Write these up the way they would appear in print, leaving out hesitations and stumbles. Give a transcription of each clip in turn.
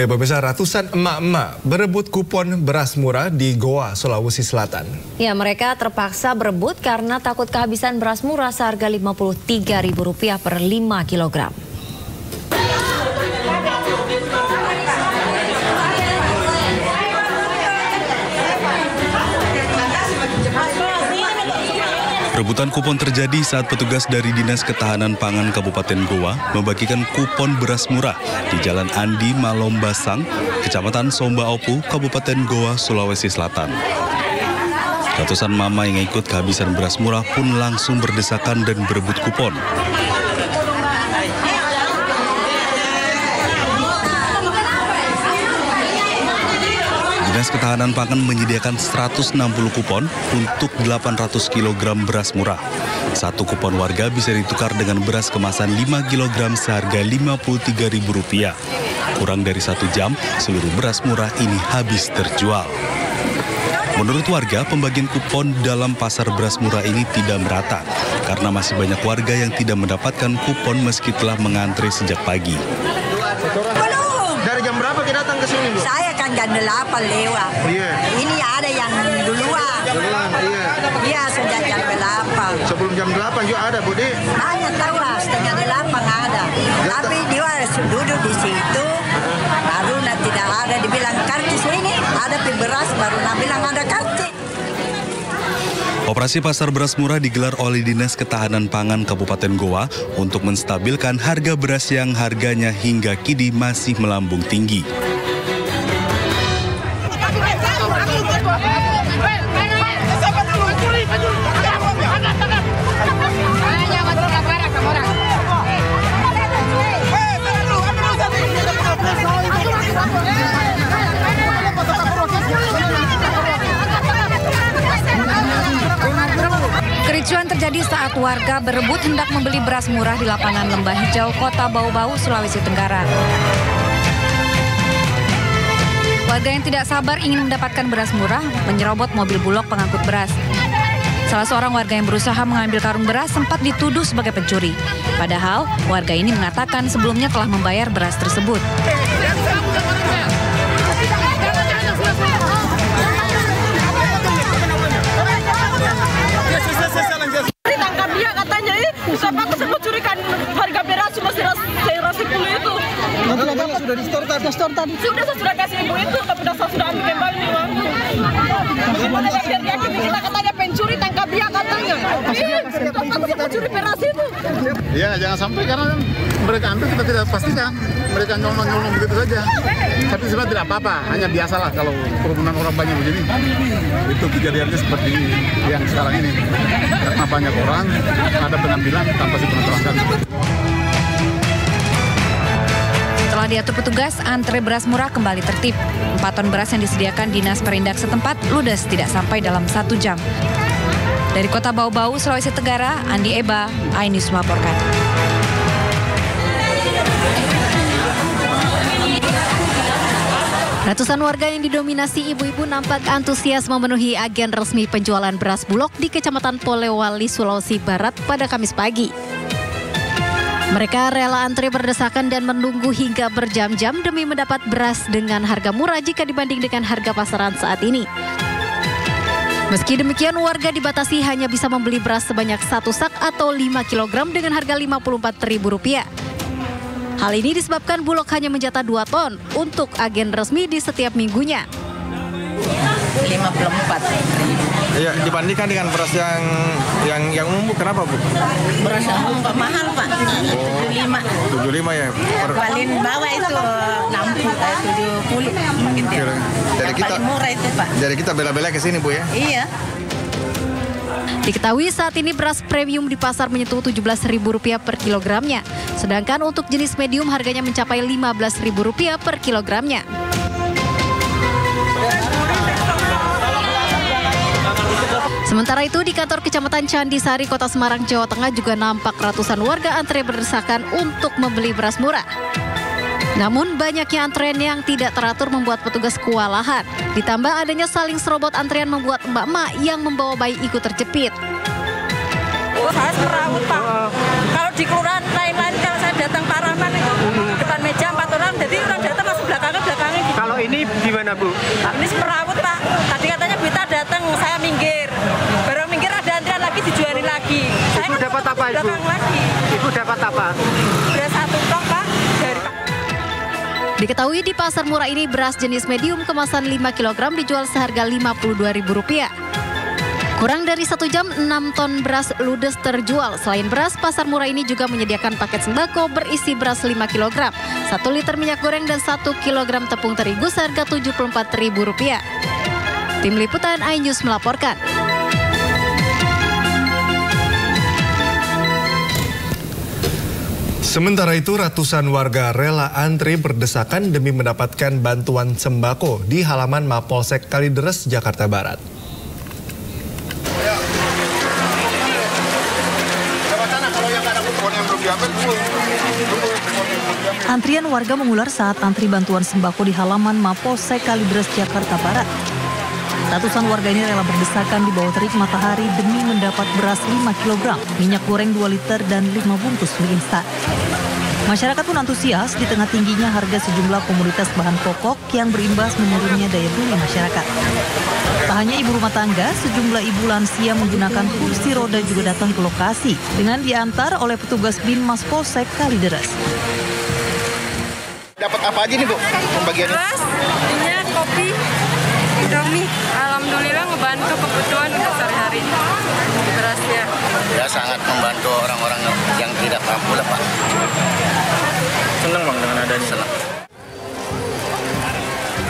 Pemirsa, ratusan emak-emak berebut kupon beras murah di Goa, Sulawesi Selatan. Ya, mereka terpaksa berebut karena takut kehabisan beras murah seharga Rp53.000 per 5 kilogram. Rebutan kupon terjadi saat petugas dari Dinas Ketahanan Pangan Kabupaten Goa membagikan kupon beras murah di Jalan Andi Malombasang, Kecamatan Somba Opu, Kabupaten Goa, Sulawesi Selatan. Ratusan mama yang ikut kehabisan beras murah pun langsung berdesakan dan berebut kupon. Dinas Ketahanan Pangan menyediakan 160 kupon untuk 800 kg beras murah. Satu kupon warga bisa ditukar dengan beras kemasan 5 kg seharga Rp53.000. Kurang dari 1 jam, seluruh beras murah ini habis terjual. Menurut warga, pembagian kupon dalam pasar beras murah ini tidak merata karena masih banyak warga yang tidak mendapatkan kupon meski telah mengantre sejak pagi. Dari jam berapa kita datang ke sini, Bu? Saya kan jam 8 lewat. Iya. Ini ada yang duluan. Iya. Iya, sejak jam 8. Sebelum jam 8 juga ada, Bu, Di? Banyak tahu lah, setengah 8 ada. Tapi dia duduk di situ, baru tidak ada. Dibilang karcis ini, ada beras, baru bilang ada karcis. Operasi pasar beras murah digelar oleh Dinas Ketahanan Pangan Kabupaten Goa untuk menstabilkan harga beras yang harganya hingga kini masih melambung tinggi. Kericuan terjadi saat warga berebut hendak membeli beras murah di lapangan Lembah Hijau, Kota Bau-Bau, Sulawesi Tenggara. Warga yang tidak sabar ingin mendapatkan beras murah menyerobot mobil bulog pengangkut beras. Salah seorang warga yang berusaha mengambil karung beras sempat dituduh sebagai pencuri. Padahal warga ini mengatakan sebelumnya telah membayar beras tersebut. Sudah di-store tadi. Sudah kasih ibu itu, tapi sudah ambil kembali uangku. Kita katanya pencuri, tangkap dia katanya. Iya, pencuri beras itu. Ya, jangan sampai karena mereka ambil kita tidak pastikan. Mereka nyolong begitu saja. Tapi sebenarnya tidak apa-apa, hanya biasalah kalau kerumunan orang banyak begini. Itu kejadiannya seperti yang sekarang ini. Karena banyak orang, ada pengambilan tanpa diperhitungkan. Setelah diatur petugas, antre beras murah kembali tertib. 4 ton beras yang disediakan Dinas Perindak setempat ludes tidak sampai dalam 1 jam. Dari Kota Bau-Bau, Sulawesi Tenggara, Andi Eba, iNews melaporkan. Ratusan warga yang didominasi ibu-ibu nampak antusias memenuhi agen resmi penjualan beras bulog di Kecamatan Polewali, Sulawesi Barat pada Kamis pagi. Mereka rela antri berdesakan dan menunggu hingga berjam-jam demi mendapat beras dengan harga murah jika dibanding dengan harga pasaran saat ini. Meski demikian, warga dibatasi hanya bisa membeli beras sebanyak 1 sak atau 5 kg dengan harga Rp54.000. Hal ini disebabkan Bulog hanya menjatah 2 ton untuk agen resmi di setiap minggunya. 54.000. Iya, dibandingkan dengan beras yang umum, kenapa, Bu? Beras yang umum mahal, Pak. 75 ya. Paling bawah itu 70 gitu ya. Jadi kita paling murah itu, Pak. Jadi kita bela-bela ke sini, Bu, ya. Iya. Diketahui saat ini beras premium di pasar menyentuh Rp17.000 per kilogramnya. Sedangkan untuk jenis medium harganya mencapai Rp15.000 per kilogramnya. Sementara itu di kantor Kecamatan Candisari, Kota Semarang, Jawa Tengah juga nampak ratusan warga antre berdesakan untuk membeli beras murah. Namun banyaknya antrean yang tidak teratur membuat petugas kewalahan. Ditambah adanya saling serobot antrean membuat emak-emak yang membawa bayi ikut terjepit. Saya semerawut, Pak. Kalau di kelurahan lain-lain, kalau saya datang Paraman itu depan meja 4 orang, jadi orang datang masuk belakangan gimana Bu? Habis merawat Pak. Tadi katanya Bita datang, saya minggir. Baru minggir ada antrian lagi dijualin lagi. Saya Ibu dapat apa Ibu? Lagi. Ibu dapat apa? Beras 1 ton Pak. Dari Diketahui di pasar murah ini beras jenis medium kemasan 5 kg dijual seharga Rp52.000. Kurang dari 1 jam, 6 ton beras ludes terjual. Selain beras, pasar murah ini juga menyediakan paket sembako berisi beras 5 kg, 1 liter minyak goreng, dan 1 kg tepung terigu seharga Rp74.000. Tim Liputan iNews melaporkan. Sementara itu, ratusan warga rela antri berdesakan demi mendapatkan bantuan sembako di halaman Mapolsek Kalideres, Jakarta Barat. Antrian warga mengular saat antri bantuan sembako di halaman Mapolsek Kalideres, Jakarta Barat. Ratusan warga ini rela berdesakan di bawah terik matahari demi mendapat beras 5 kg, minyak goreng 2 liter, dan 5 bungkus mie instan. Masyarakat pun antusias di tengah tingginya harga sejumlah komoditas bahan pokok yang berimbas menurunnya daya beli masyarakat. Tak hanya ibu rumah tangga, sejumlah ibu lansia menggunakan kursi roda juga datang ke lokasi dengan diantar oleh petugas Binmas Polsek Kalideres. Dapat apa aja nih Bu pembagiannya? beras, minyak, kopi, Indomie. Alhamdulillah ngebantu kebutuhan untuk sehari-hari. Berasnya. Ya sangat membantu orang-orang yang tidak mampu lah Pak. Senang Bang dengan adanya. Senang.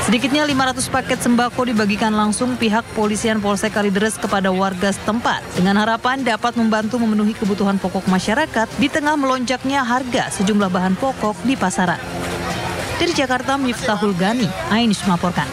Sedikitnya 500 paket sembako dibagikan langsung pihak Polisian Polsek Kalideres kepada warga setempat dengan harapan dapat membantu memenuhi kebutuhan pokok masyarakat di tengah melonjaknya harga sejumlah bahan pokok di pasaran. Dari Jakarta, Miftahul Gani, iNews melaporkan.